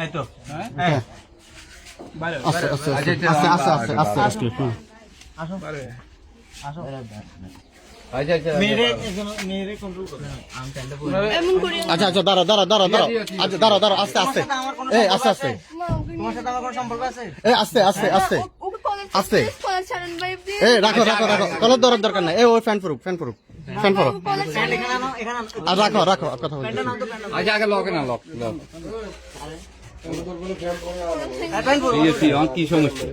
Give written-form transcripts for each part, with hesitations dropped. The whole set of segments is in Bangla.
এই তো হ্যাঁ আস্তে আস্তে আস্তে আস্তে আস্তে আস্তে আসো আসো আচ্ছা আচ্ছা মেরে কন্ট্রোল করো আমি প্যান্টটা পরে এমন করি না। আচ্ছা আচ্ছা দাঁড়া দাঁড়া দাঁড়া দাঁড়া আচ্ছা দাঁড়া দাঁড়া আস্তে আস্তে এই আস্তে আস্তে তোমার সাথে আমার কোনো সম্পর্ক আছে? এই আস্তে আস্তে আস্তে ওকে কলার আস্তে। কলার ছাড়েন ভাই প্লিজ। এই রাখো রাখো রাখো কলার ধরার দরকার নাই এই ওই fan proof fan proof fan proof collar pant এখানে আনো এখানে আনো আর রাখো রাখো কথা বলছি প্যান্টটা নাও তো প্যান্টটা আচ্ছা আগে লক না লক লক প্যান্ট পরো কি সমস্যা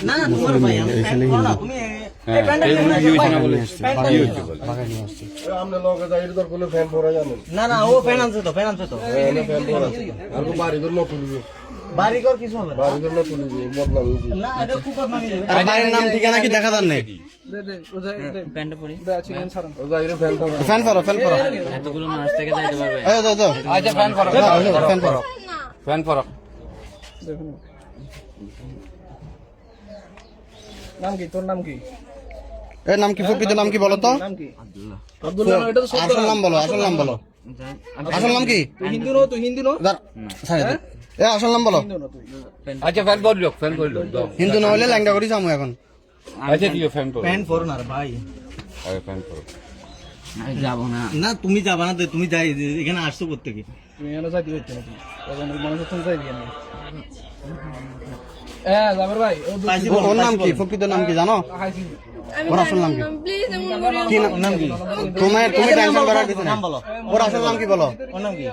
না না তোমার ভাই আমি প্যান্ট পরো না তুমি এই প্যান্টটা বাগায় নিয়ে আসছি আমরা লগে যাই এর কোনো ফ্যান পরা জানেন না না ও ফ্যান আনছে তো ফ্যান আনছে তো এনে ফ্যান পরা আর তো বাড়ি ঘর না তুলবে বাড়িঘর কিছু হবে না বাড়ি ঘর না তুলবে বদনাম হইছে না এটা খুব বদনামি হবে আর বাড়ির নাম ঠিকানা কি দেখা যান নেই প্যান্টটা পরি ও যাই এর ফ্যান পরা ফ্যান পরো ফ্যান পরো এতগুলো মানুষ থেকে যাইতে পারবে এই দাও দাও আচ্ছা ফ্যান করো ফ্যান পরো না। ফ্যান করো নাম কি তোর নাম কি এর নাম কি প্রকৃত নাম কি বলো তো নাম কি আব্দুল্লাহ এটা তো আসল নাম বলো আসল নাম বলো আসল নাম কি তুই হিন্দু নো এ আসল নাম বলো হিন্দু নো তুই আচ্ছা ফ্যান করলো ফ্যান করলো দাও হিন্দু না হলে ল্যাংটা করি যাবো এখন আচ্ছা দিও ফ্যান করো প্যান্ট পরো না রে ভাই আগে ফ্যান করো যাবো না না তুমি যাবা না তো তুমি যাই এখানে আসছো করতে কি তুই এনে যাই দিতে না তুই তখন মানুষ তো যাই দিয়ে না জাবের ভাই ও পাইছি ওর নাম কি প্রকৃত নাম কি জানো হাইছি আমি ওর আসল নাম কি? প্লিজ এমন করি না। কি নাম কি তুমি টেনশন করার কিছু নাম নেই বলো ওর আসল নাম কি বলো ওর নাম কি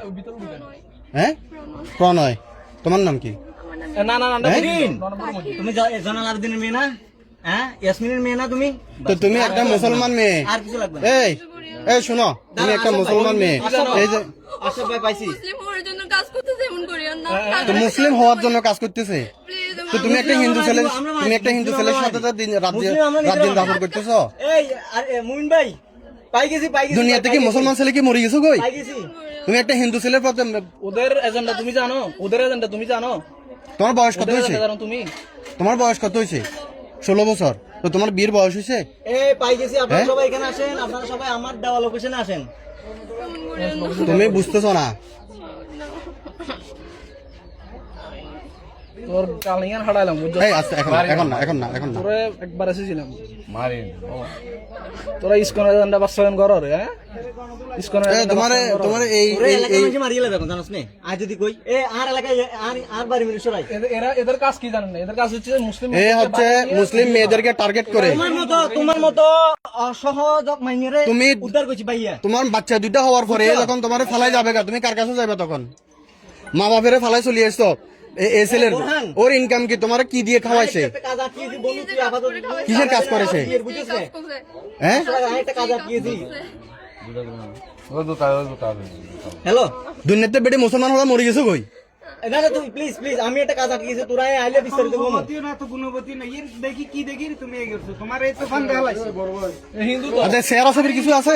হ্যাঁ প্রণয় তোমার নাম কি না না না দিন তুমি জনাল আবেদিনের মেয়ে না হ্যাঁ ইয়াসমিনের মেয়ে না তুমি তো তুমি একটা মুসলমান মেয়ে আর কিছু লাগবে না এই এই শোনো তুমি একটা মুসলমান মেয়ে এই যে আশরাফ ভাই পাইছি মুসলিম হওয়ার জন্য কাজ করতেছে এমন করি না। তো মুসলিম হওয়ার জন্য কাজ করতেছে প্লিজ তো তুমি একটা হিন্দু ছেলে তুমি একটা হিন্দু ছেলের সাথে তো রাত দিন দাপট করতেছো এই মুমিন ভাই পাই গেছি দুনিয়া থেকে মুসলমান ছেলে কি মরে গেছো কই পাই গেছি তুমি একটা হিন্দু ছেলের পথে ওদের এজেন্ডা তুমি জানো ওদের এজেন্ডা তুমি জানো তোমার বয়স কত ওদের হয়েছে এজেন্ডা জানো তুমি তোমার বয়স কত হয়েছে 16 বছর তো তোমার বিয়ের বয়স হয়েছে এই পাই গেছি আপনারা হ্যাঁ? সবাই এখানে আসেন আপনারা সবাই আমার দেওয়া লোকেশনে আসেন এমন করি না। তুমি বুঝতেছো না তোর কালিয়ান হাড়াইলাম বুঝছো এই আচ্ছা এখন এখন না এখন না এখন না তোরে একবার এসেছিলাম মারিন তোরা ইসকনের এজেন্ডা বাস্তবায়ন করো রে হ্যাঁ ইসকনের এই তোমার তোমার এই ওরে এই এলাকায় এই মানুষ মারিয়ে লাগবে জানোস নে আজ যদি কই এ আর এলাকায় আর বাড়ি মিলে সরাই এদের কাজ কি জানেন না এদের কাজ হচ্ছে মুসলিম এ হচ্ছে মুসলিম মেয়েদেরকে টার্গেট করে তোমার মতো অসহযোগ মাইনেরে তুমি উদ্ধার করছি ভাইয়া তোমার বাচ্চা দুইটা হওয়ার পরে যখন তোমার ফালাই যাবে তুমি কার কাছে যাবে তখন মা বাপের ফালাই চলে আসছো এই ছেলের ওর ইনকাম কি তোমার কি দিয়ে খাওয়াইছে একটা কাজ আটকিয়েছি বলুন তুই আপাতত কিসের কাজ করেছে বুঝেছ কাজ করছে। হ্যাঁ একটা কাজ আটকিয়েছি ও তো কাজ হ্যালো দুনিয়াতে বেটে মুসলমান হওয়া মরে গেছো কই না না তুমি প্লিজ প্লিজ আমি একটা কাজ আটকিয়েছি তোরা আইলে বিস্তারিত বলবো হিন্দু তো আচ্ছা শেয়ারা সবের কিছু আছে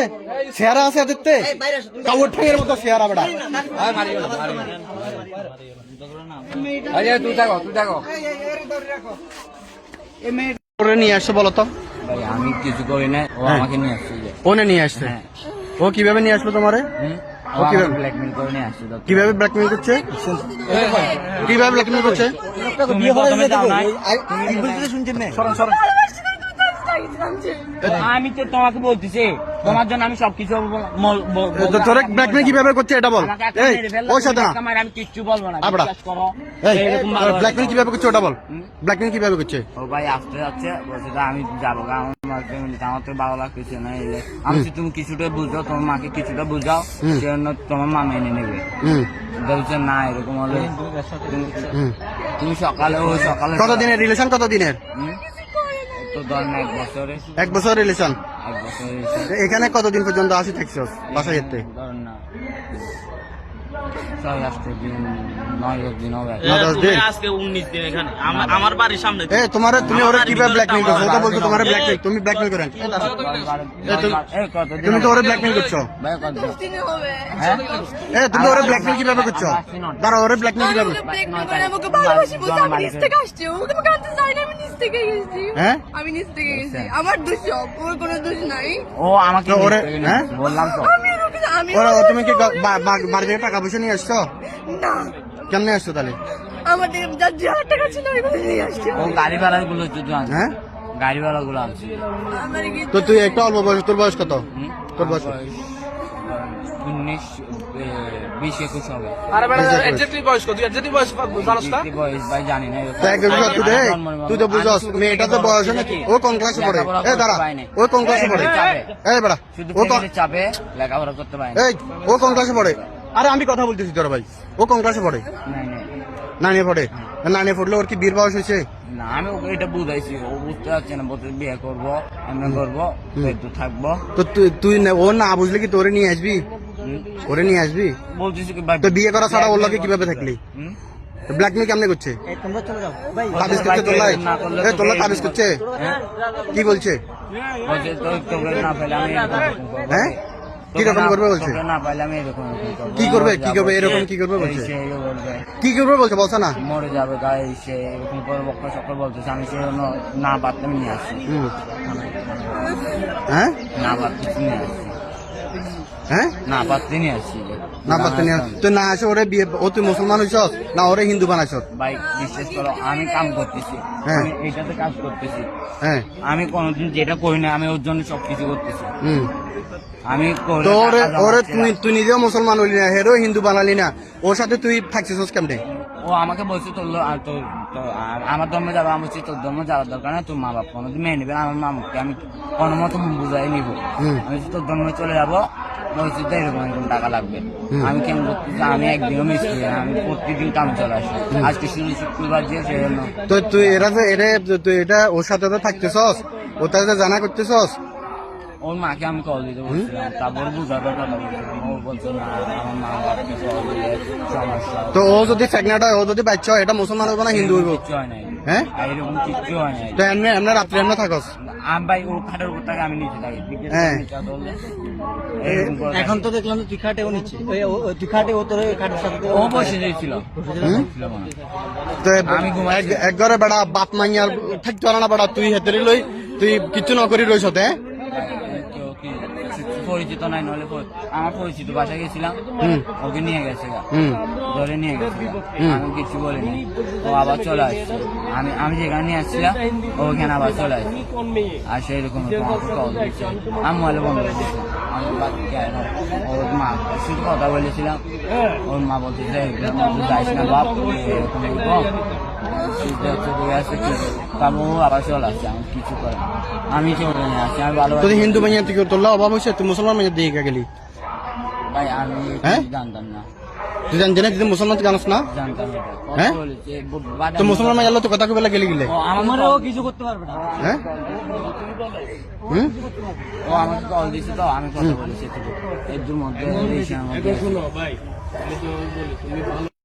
শেয়ারা আছে দেখতে বাইরে আসো তুমি কাউর ঠেঙের মতো শেয়ারা বেটা আচ্ছা তুই থাকো ওরে নিয়ে আসছে বলো তো ভাই আমি কিছু করি না ও আমাকে নিয়ে আসছে ওনে নিয়ে আসছে ও কিভাবে নিয়ে আসলো তোমারে ও কিভাবে ব্ল্যাকমেল করে নিয়ে আসছে কিভাবে ব্ল্যাকমেল করছে কিভাবে ব্ল্যাকমেল করছে বিয়ে করে কি বলতে শুনছেন না আমি তো তোমাকে বলতেছি তোমার জন্য আমি সবকিছু তো তোরে ব্ল্যাকমেল কিভাবে করছে এটা বল এই ওই সাথে না আমি কিচ্ছু বলবো না আবড়া বিশ্বাস করো এই ব্ল্যাকমেল কিভাবে করছে ওটা বল ব্ল্যাকমেল কিভাবে করছে ও ভাই আসতে যাচ্ছে বলছে যে আমি যাবো আমার তো ভালো লাগতেছে না এলে আমি বলছি, তুমি কিছুটা বুঝাও তোমার মাকে কিছুটা বুঝাও সেজন্য তোমার মা মেনে নেবে হুম বলছে না এরকম হলে তুমি সকালে কত দিনের রিলেশন কত দিনের তো ধরেন 1 বছরে 1 বছর রিলেশন 1 বছরে এখানে কতদিন পর্যন্ত আসি থাকছো বাসায় যেতে ধরেন না 6 দিন 9 দিন হবে 10 দিন আজকে 19 দিন এখানে আমার বাড়ির সামনে এ তোমারে তুমি ওরে কিভাবে ব্ল্যাকমেল করছো ওটা বলছো তোমারে ব্ল্যাকমেল তুমি ব্ল্যাকমেল করেন তুমি তো ওরে ব্ল্যাকমেল করছো ভাই কত দিনে হবে। এ তুমি ওরে ব্ল্যাকমেল কিভাবে করছো দাঁড়া ওরে ব্ল্যাকমেল কিভাবে আমাকে blackmail করে আমাকে ভালোবাসি বলছে, আমি নিচ থেকে আসছি। ওকে আমাকে আনতে চাই না, আমি নিচ থেকে গেছি। হ্যাঁ? আমি নিচ থেকে গেছি। আমার দোষ সব, ওর কোনো দোষ নাই। ও আমাকে তো ওরে হ্যাঁ বললাম তো আমি ওরা তুমি কি বাড়ি থেকে টাকা পয়সা নিয়ে আসছো না কেমনে আসছো তাহলে? আমাদের যার 2,000 টাকা ছিল ওইগুলো নিয়ে আসছি ও গাড়ি ভাড়া গুলো যদি আনছে, হ্যাঁ গাড়ি ভাড়া গুলো আনছে। আমার গিয়ে তো তুই একটা অল্প বয়স, তোর বয়স কত? হুম? তোর বয়স? 19, 20, 21 হবে। আরে বেটা এক্স্যাক্টলি বয়স কত? তুই এক্স্যাক্টলি বয়স জানোস না? কি বয়স ভাই জানি না। তো এক বছর তুই দেখ, তুই তো বুঝছস মেয়েটা তো বয়স নাকি? ও কোন ক্লাসে পড়ে? এ দাঁড়া, ও কোন ক্লাসে পড়ে? এই বেড়া, শুধু ও কোন, ফ্যামিলির চাপে লেখাপড়া করতে পারে না। এই ও কোন ক্লাসে পড়ে? আরে আমি কথা বলতেছি তোর ভাই, ও কোন ক্লাসে পড়ে? নাই, নাই। নাইনে পড়ে? নাইনে পড়লে ওর কি বীর বয়স হয়েছে? না আমি ওকে এটা বুঝাইছি, ও বুঝতে পারছে না, বলতে বিয়ে করবো, এমনি করবো, একটু থাকবো। তো তুই ও না বুঝলে কি তোরে নিয়ে আসবি? হুম? ওরে নিয়ে আসবি? বলতেছি কি ভাই, তো বিয়ে করা ছাড়া ওর লোকে কিভাবে থাকলি? হুম? ব্ল্যাকমেল কেমনে করছে? তাবিজ করছে তোলাই? এ তোলা তাবিজ করছে? হ্যাঁ? কি বলছে? বলছে তোকে না পেলে আমি এরকম করবো। হ্যাঁ? কি রকম করবে বলছে? তোকে না পাইলে আমি এরকম করবো। কি করবে? কি করবে? মরে এরকম যাবো, কি করবে বলছে? এই সেই বলবে, কি করবে বলছে? বলছে না? মরে যাবে গায়ে সে এরকম করে বক্কা সকল বলতেছে। আমি সে জন্য না পারতে আমি নিয়ে আসছি, হুম। হ্যাঁ? না পারতে নিয়ে আসছি, হ্যাঁ? না পারতে নিয়ে আসছি। না পারতে নিয়ে তুই না আসে ওরে বিয়ে, ও তুই মুসলমান হইছস না ওরে হিন্দু বানাইছস? ভাই বিশ্বাস করো, আমি কাম করতেছি, হ্যাঁ। আমি এইটাতে কাজ করতেছি, হ্যাঁ। আমি কোনোদিন যেটা করি না আমি ওর জন্য সবকিছু করতেছি। হুম। আমি করে তো ওরে টাকা ওরে জমাচ্ছি তুই না। তুই নিজেও মুসলমান হইলি না, হেরো হিন্দু বানালি না, ওর সাথে তুই থাকছিস কেমনে? ও আমাকে বলছে তোর আর তোর আর আমার ধর্মে যাবে, আমি বলছি তোর ধর্মে যাওয়ার দরকার না, তোর মা বাপ কোনোদিন মেনে নেবে না, আমার মামুকে আমি কোনো মতো বুঝাই নিবো। হুম। আমি বলছি তোর ধর্মে চলে যাবো, বলছি তো এরকম এরকম টাকা লাগবে। আমি কেন করতেছি, আমি একদিনও মিস করি না, আমি প্রতিদিন কামে চলে আসি। আজকে শুধু শুক্রবার দিয়ে সেই জন্য তো তুই এরা যে তুই এটা ওর সাথে তো থাকতেছস, ওর সাথে জানা করতেছস? ওর মাকে আমি কল দিতে বলছিলাম, তারপর বুঝাবার কথা বলছিলাম, ও বলছে না আমার মা বাপকে কল দিলে সমস্যা হবে। তো ও যদি প্রেগনেন্ট হয়, ও যদি বাচ্চা হয়, এটা মুসলমান হইব না হিন্দু হইব? কিচ্ছু হয় নাই, হ্যাঁ? আর এরকম কিচ্ছু হয় নাই। তো এমনি এমনি রাত্রে এমনি থাকস? আমি ভাই ও খাটের উপর থাকে, আমি নিচে থাকি। হ্যাঁ। এরকম করে এখন তো দেখলাম তুই খাটেও নিচ্ছে, তুই খাটে ও তোর খাটের সাথে ও বসে দিয়েছিল। তো আমি ঘুমাইছি। এক ঘরে বেড়া বাপ মাইয়ার থাকতে পারে না বেড়া, তুই হেতেরি লই তুই কিচ্ছু নকরি রইছ? হ্যাঁ? কেউ কি পরিচিত নাই, নলে আমার পরিচিত বাসায় গেছিলাম, হুম। ওকে নিয়ে গেছে গা, হুম। ধরে নিয়ে গেছে গা। আমি কিছু বলিনি, ও আবার চলে আসছে। আমি যেখানে নিয়ে আসছিলাম ও ওখানে আবার চলে আসছে, আর সেই রকম কল দিচ্ছে। আমি মোবাইলে বন্ধ করে দিচ্ছি, আমি বাকি কেন ওর মা শুধু কথা বলেছিলাম, ওর মা বলতেছে যাইস না বাপ, এরকম এরকম তারপর ও আবার চলে আসছে। আমি কিছু করে না, আমি চলে নিয়ে আসছি, আমি ভালো তুই হিন্দু মাইয়া তুই তোর অভাব হয়েছে, তুই মুসলমান মাইয়া দিয়ে গেলি? ভাই আমি হ্যাঁ? জানতাম না, তুই জানছি না তুই মুসলমান জানোস না? জানতাম এটা। ও হ্যাঁ? বলেছে, তো মুসলমান মাইয়া তো কথা কবে গেলি গেলে? ও আমাকে ও কিছু করতে পারবে না। হ্যাঁ? হুম? ও আমাকে কল দিয়েছে, তো আমি কথা বলেছি এর মধ্যে